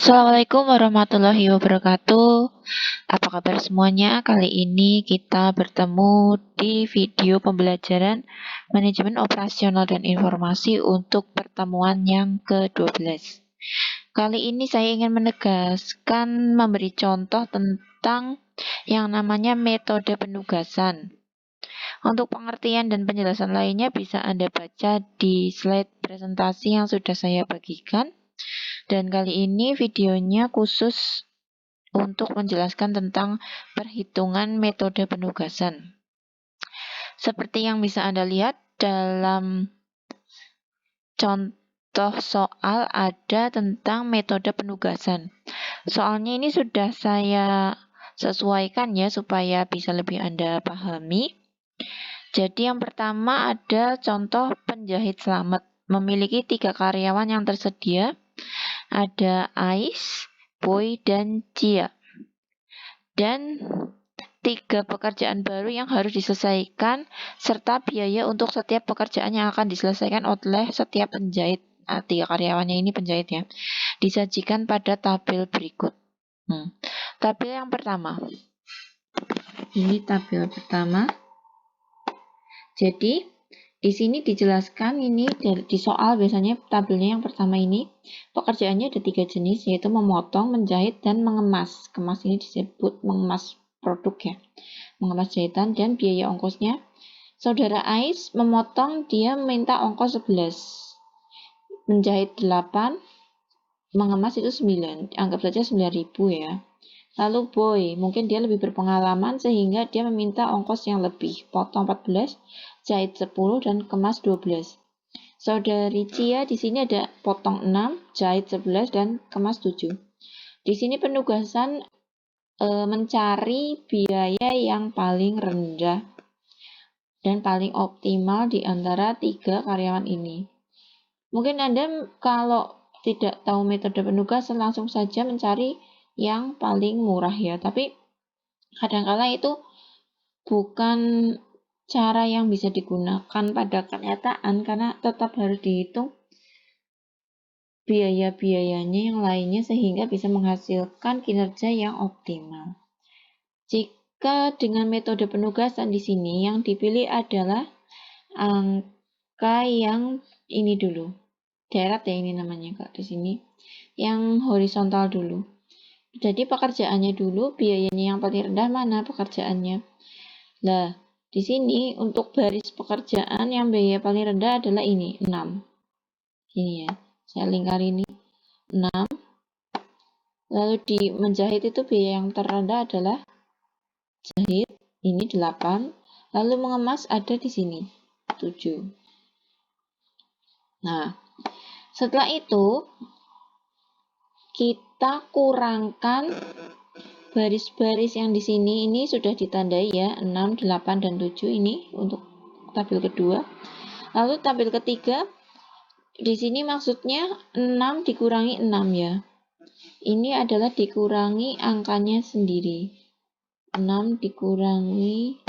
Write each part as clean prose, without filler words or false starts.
Assalamualaikum warahmatullahi wabarakatuh. Apa kabar semuanya? Kali ini kita bertemu di video pembelajaran Manajemen Operasional dan Informasi untuk pertemuan yang ke-12. Kali ini saya ingin menegaskan memberi contoh tentang yang namanya metode penugasan. Untuk pengertian dan penjelasan lainnya bisa Anda baca di slide presentasi yang sudah saya bagikan. Dan kali ini videonya khusus untuk menjelaskan tentang perhitungan metode penugasan. Seperti yang bisa Anda lihat dalam contoh soal ada tentang metode penugasan. Soalnya ini sudah saya sesuaikan ya supaya bisa lebih Anda pahami. Jadi yang pertama ada contoh penjahit selamat. Memiliki 3 karyawan yang tersedia. Ada Ais, Boy, dan Cia. Dan 3 pekerjaan baru yang harus diselesaikan serta biaya untuk setiap pekerjaan yang akan diselesaikan oleh setiap penjahit. 3 karyawannya ini penjahit ya. Disajikan pada tabel berikut. Tabel yang pertama. Ini tabel pertama. Jadi di sini dijelaskan ini di soal biasanya tabelnya yang pertama ini pekerjaannya ada 3 jenis yaitu memotong, menjahit, dan mengemas. Kemas ini disebut mengemas produk ya, mengemas jahitan dan biaya ongkosnya. Saudara Ais memotong dia minta ongkos 11, menjahit 8, mengemas itu 9, anggap saja 9.000 ya. Lalu Boy, mungkin dia lebih berpengalaman sehingga dia meminta ongkos yang lebih, potong 14, jahit 10, dan kemas 12. Saudari Cia di sini ada potong 6, jahit 11, dan kemas 7. Di sini penugasan mencari biaya yang paling rendah dan paling optimal di antara 3 karyawan ini. Mungkin Anda kalau tidak tahu metode penugasan langsung saja mencari yang paling murah ya, tapi kadang-kala itu bukan cara yang bisa digunakan pada kenyataan karena tetap harus dihitung biaya-biayanya yang lainnya sehingga bisa menghasilkan kinerja yang optimal. Jika dengan metode penugasan di sini yang dipilih adalah angka yang ini dulu, deret ya ini namanya Kak di sini, yang horizontal dulu. Jadi pekerjaannya dulu, biayanya yang paling rendah mana pekerjaannya. Nah, di sini untuk baris pekerjaan yang biaya paling rendah adalah ini, 6. Ini ya, saya lingkari ini, 6. Lalu di menjahit itu biaya yang terendah adalah jahit, ini 8. Lalu mengemas ada di sini, 7. Nah, setelah itu kita kurangkan baris-baris yang di sini ini sudah ditandai ya, 6, 8, dan 7 ini untuk tabel kedua. Lalu tabel ketiga, di sini maksudnya 6 dikurangi 6 ya. Ini adalah dikurangi angkanya sendiri. 6 dikurangi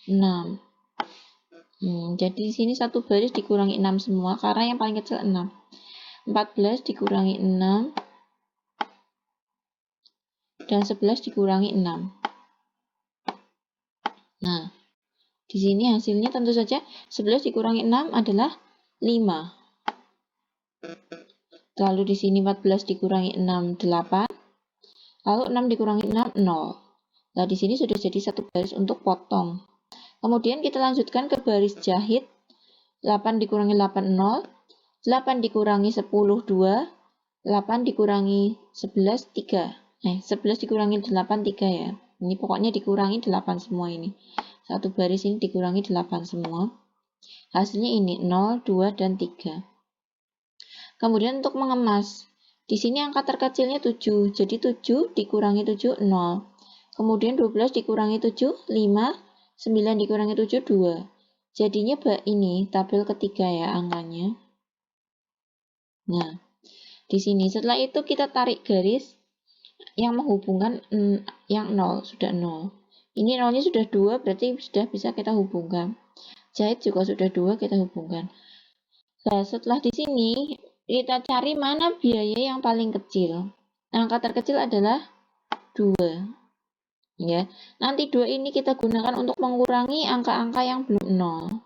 6. Jadi di sini satu baris dikurangi 6 semua karena yang paling kecil 6. 14 dikurangi 6. Dan 11 dikurangi 6. Nah, di sini hasilnya tentu saja 11 dikurangi 6 adalah 5. Lalu di sini 14 dikurangi 6, 8. Lalu 6 dikurangi 6, 0. Nah, di sini sudah jadi satu baris untuk potong. Kemudian kita lanjutkan ke baris jahit. 8 dikurangi 8, 0. 8 dikurangi 10, 2. 8 dikurangi 11, 3. 11 dikurangi 8, 3 ya. Ini pokoknya dikurangi 8 semua ini. Satu baris ini dikurangi 8 semua. Hasilnya ini 0, 2, dan 3. Kemudian untuk mengemas. Di sini angka terkecilnya 7. Jadi 7 dikurangi 7, 0. Kemudian 12 dikurangi 7, 5. 9 dikurangi 7, 2. Jadinya ini tabel ketiga ya angkanya. Nah, di sini setelah itu kita tarik garis yang menghubungkan yang 0, sudah 0. Ini 0-nya sudah 2, berarti sudah bisa kita hubungkan. Jahit juga sudah 2, kita hubungkan. Nah, setelah di sini kita cari mana biaya yang paling kecil. Angka terkecil adalah 2. Ya, nanti 2 ini kita gunakan untuk mengurangi angka-angka yang belum 0.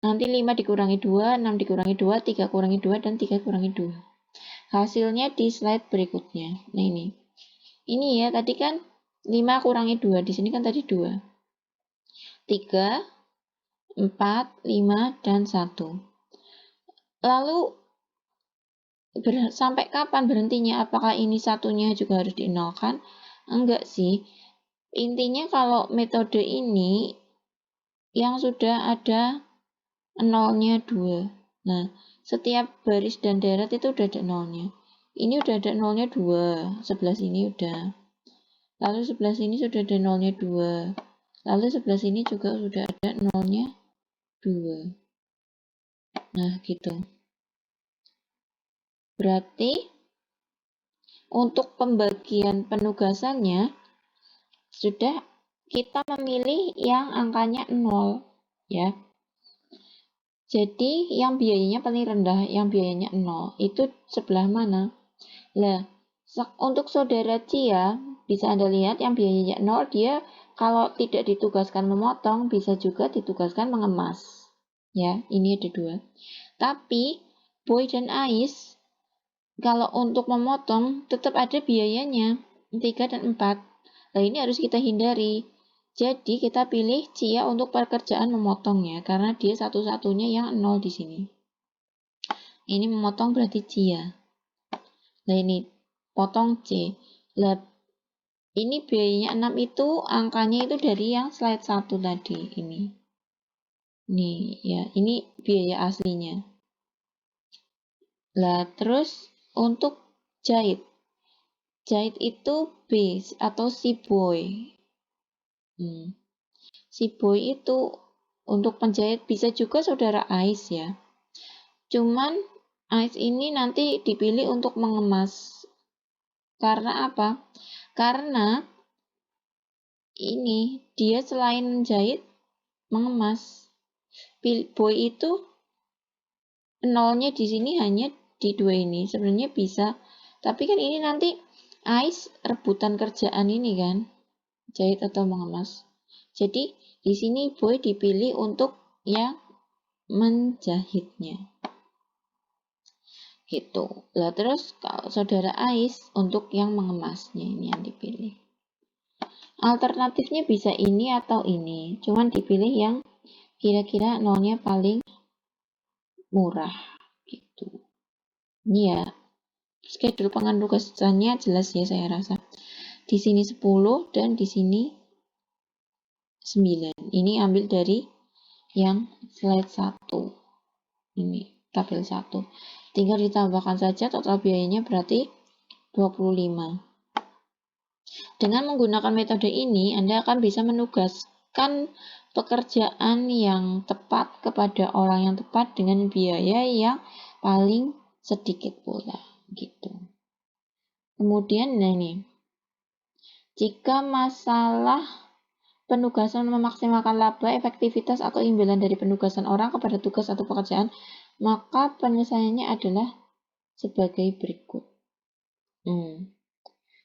Nanti 5 dikurangi 2, 6 dikurangi 2, 3 kurangi 2, dan 3 kurangi 2. Hasilnya di slide berikutnya. Nah ini. Ini ya, tadi kan 5 kurangi 2, di sini kan tadi 2. 3, 4, 5, dan 1. Lalu sampai kapan berhentinya? Apakah ini satunya juga harus dinolkan? Enggak sih. Intinya kalau metode ini yang sudah ada nolnya 2. Nah, setiap baris dan deret itu udah ada nolnya. Ini udah ada nolnya 2. Sebelah sini udah. Lalu sebelah sini sudah ada nolnya 2. Lalu sebelah sini juga sudah ada nolnya 2. Nah, gitu. Berarti untuk pembagian penugasannya sudah kita memilih yang angkanya 0 ya. Jadi yang biayanya paling rendah, yang biayanya 0 itu sebelah mana? Lah, untuk saudara Cia bisa Anda lihat yang biayanya 0 dia kalau tidak ditugaskan memotong bisa juga ditugaskan mengemas. Ya, ini ada 2. Tapi Boy dan Ais kalau untuk memotong tetap ada biayanya 3 dan 4. Nah, ini harus kita hindari. Jadi kita pilih Cia untuk pekerjaan memotongnya karena dia satu-satunya yang 0 di sini. Ini memotong berarti Cia. Nah, ini potong C. Lah, ini biayanya 6 itu angkanya itu dari yang slide 1 tadi ini. Nih ya, ini biaya aslinya. Lah, terus untuk jahit. Jahit itu B atau si boy. Si boy itu untuk penjahit bisa juga saudara Ais ya. Cuman Ais ini nanti dipilih untuk mengemas. Karena apa? Karena ini dia selain menjahit mengemas. Boy itu nolnya di sini hanya di 2 ini. Sebenarnya bisa, tapi kan ini nanti Ais rebutan kerjaan ini kan, jahit atau mengemas. Jadi di sini Boy dipilih untuk yang menjahitnya. Gitu. Lah terus kalau saudara Ais untuk yang mengemasnya ini yang dipilih. Alternatifnya bisa ini atau ini, cuman dipilih yang kira-kira nolnya paling murah gitu. Ini ya schedule pengadukannya jelas ya saya rasa. Di sini 10 dan di sini 9. Ini ambil dari yang slide 1. Ini tabel 1. Tinggal ditambahkan saja total biayanya berarti 25. Dengan menggunakan metode ini, Anda akan bisa menugaskan pekerjaan yang tepat kepada orang yang tepat dengan biaya yang paling sedikit pula gitu. Kemudian ini, jika masalah penugasan memaksimalkan laba, efektivitas atau imbalan dari penugasan orang kepada tugas atau pekerjaan, maka penyelesaiannya adalah sebagai berikut.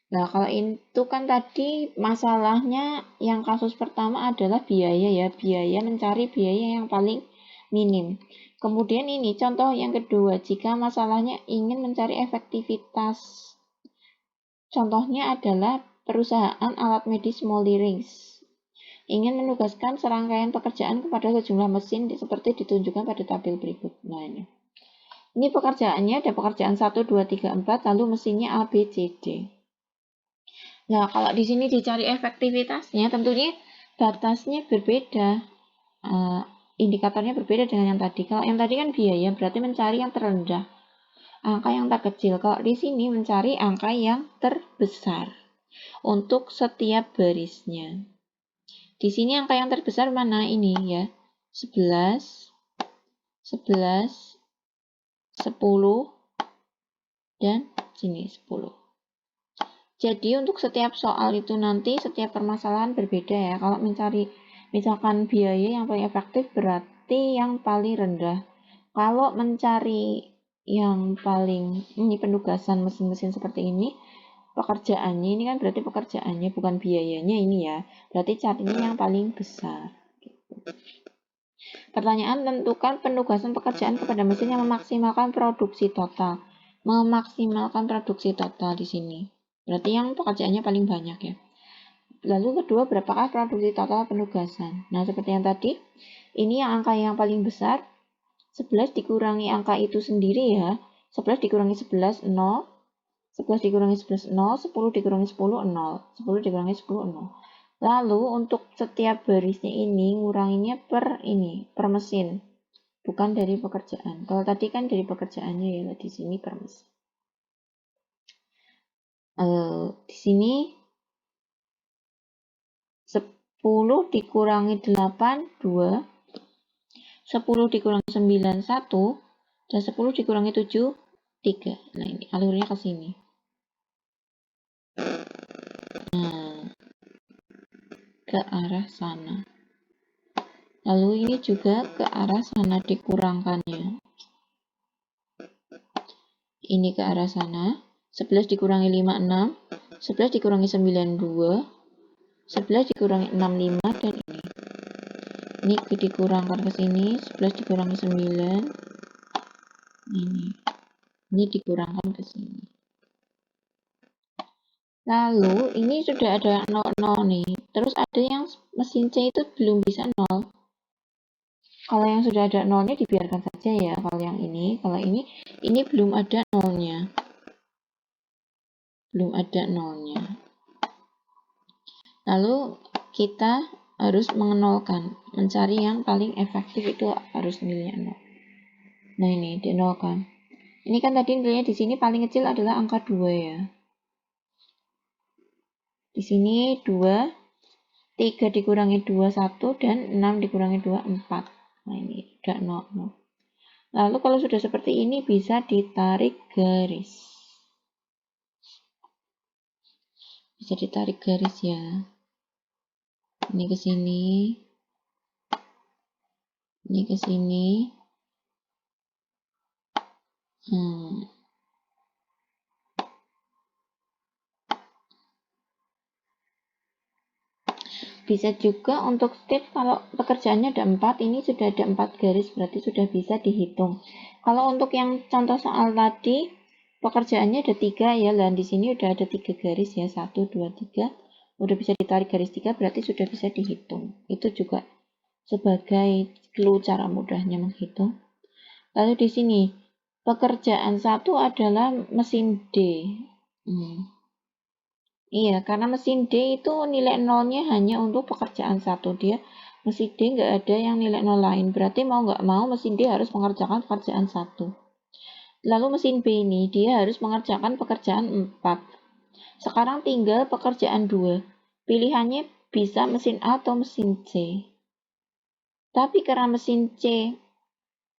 Nah, kalau itu kan tadi masalahnya yang kasus pertama adalah biaya ya, biaya mencari biaya yang paling minim. Kemudian ini contoh yang kedua, jika masalahnya ingin mencari efektivitas. Contohnya adalah perusahaan alat medis Molly Rings. Ingin menugaskan serangkaian pekerjaan kepada sejumlah mesin seperti ditunjukkan pada tabel berikut. Nah, ini pekerjaannya ada pekerjaan 1, 2, 3, 4, lalu mesinnya A, B, C, D. Nah, kalau di sini dicari efektivitasnya, tentunya batasnya berbeda. Indikatornya berbeda dengan yang tadi. Kalau yang tadi kan biaya, berarti mencari yang terendah. Angka yang terkecil. Kalau di sini mencari angka yang terbesar untuk setiap barisnya. Di sini angka yang terbesar mana ini ya? 11, 11, 10, dan sini 10. Jadi untuk setiap soal itu nanti setiap permasalahan berbeda ya. Kalau mencari misalkan biaya yang paling efektif berarti yang paling rendah. Kalau mencari yang paling, ini penugasan mesin-mesin seperti ini, pekerjaannya ini kan berarti pekerjaannya bukan biayanya ini ya, berarti carinya yang paling besar. Pertanyaan, tentukan penugasan pekerjaan kepada mesin yang memaksimalkan produksi total. Memaksimalkan produksi total di sini. Berarti yang pekerjaannya paling banyak ya. Lalu kedua, berapakah produksi total penugasan? Nah, seperti yang tadi, ini yang angka yang paling besar, 11 dikurangi angka itu sendiri ya. 11 dikurangi 11, 0. 11 dikurangi 11, 0. 10 dikurangi 10, 0. 10 dikurangi 10, 0. Lalu untuk setiap barisnya ini nguranginnya per mesin, bukan dari pekerjaan. Kalau tadi kan dari pekerjaannya ya, di sini per mesin. Di sini 10 dikurangi 8, 2. 10 dikurangi 9, 1. Dan 10 dikurangi 7, 3. Nah, ini alurnya ke sini. Nah, ke arah sana. Lalu ini juga ke arah sana dikurangkannya. Ini ke arah sana. 11 dikurangi 5, 6. 11 dikurangi 9, 2. 11 dikurangi 6, 5. Dan ini dikurangkan ke sini. 11 dikurangi 9. Ini dikurangkan ke sini. Lalu ini sudah ada 0,0 nih. Terus ada yang mesin C itu belum bisa 0. Kalau yang sudah ada nolnya dibiarkan saja ya. Kalau yang ini, kalau ini belum ada nolnya. Belum ada nolnya. Lalu kita harus mengenolkan, mencari yang paling efektif itu harus nilainya 0. Nah, ini dinolkan. Ini kan tadi nilainya di sini paling kecil adalah angka 2 ya. Di sini 2, 3 dikurangi 2, 1, dan 6 dikurangi 2, 4. Nah, ini udah 0, 0. Lalu kalau sudah seperti ini bisa ditarik garis. Bisa ditarik garis ya. Ini ke sini. Ini ke sini. Bisa juga untuk step kalau pekerjaannya ada 4, ini sudah ada 4 garis, berarti sudah bisa dihitung. Kalau untuk yang contoh soal tadi, pekerjaannya ada 3 ya, dan di sini udah ada 3 garis ya, 1, 2, 3. Udah bisa ditarik garis 3, berarti sudah bisa dihitung. Itu juga sebagai clue cara mudahnya menghitung. Lalu di sini, pekerjaan 1 adalah mesin D. Iya, karena mesin D itu nilai nolnya hanya untuk pekerjaan 1. Dia mesin D nggak ada yang nilai nol lain. Berarti mau nggak mau mesin D harus mengerjakan pekerjaan 1. Lalu mesin B ini dia harus mengerjakan pekerjaan 4. Sekarang tinggal pekerjaan 2. Pilihannya bisa mesin A atau mesin C. Tapi karena mesin C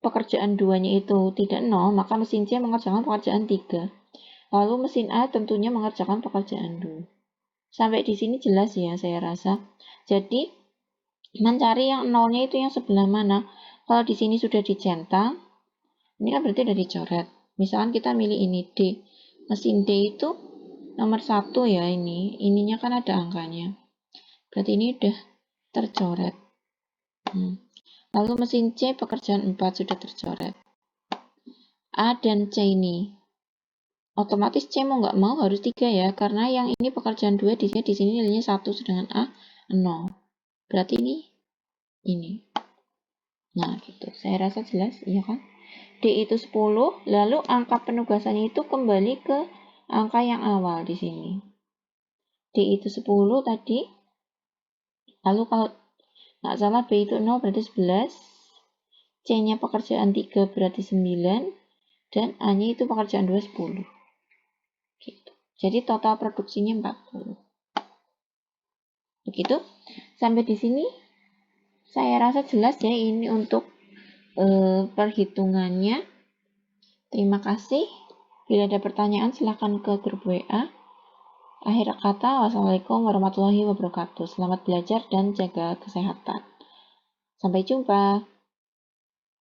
pekerjaan 2-nya itu tidak 0, maka mesin C mengerjakan pekerjaan 3. Lalu mesin A tentunya mengerjakan pekerjaan 2. Sampai di sini jelas ya saya rasa. Jadi mencari yang nolnya itu yang sebelah mana. Kalau di sini sudah dicentang, ini kan berarti udah dicoret. Misalkan kita milih ini D. Mesin D itu nomor 1 ya ini. Ininya kan ada angkanya. Berarti ini udah tercoret. Lalu mesin C pekerjaan 4 sudah tercoret. A dan C ini. Otomatis C mau nggak mau harus 3 ya. Karena yang ini pekerjaan 2 di sini nilainya 1 sedangkan A 0. Berarti ini. Nah, gitu. Saya rasa jelas, iya kan? D itu 10, lalu angka penugasannya itu kembali ke angka yang awal di sini. D itu 10 tadi. Lalu kalau nggak salah B itu 0 berarti 11. C-nya pekerjaan 3 berarti 9. Dan A-nya itu pekerjaan 2 10. Gitu. Jadi total produksinya 40. Begitu. Sampai di sini saya rasa jelas ya ini untuk perhitungannya. Terima kasih. Bila ada pertanyaan silahkan ke grup WA. Akhir kata, wassalamualaikum warahmatullahi wabarakatuh. Selamat belajar dan jaga kesehatan. Sampai jumpa.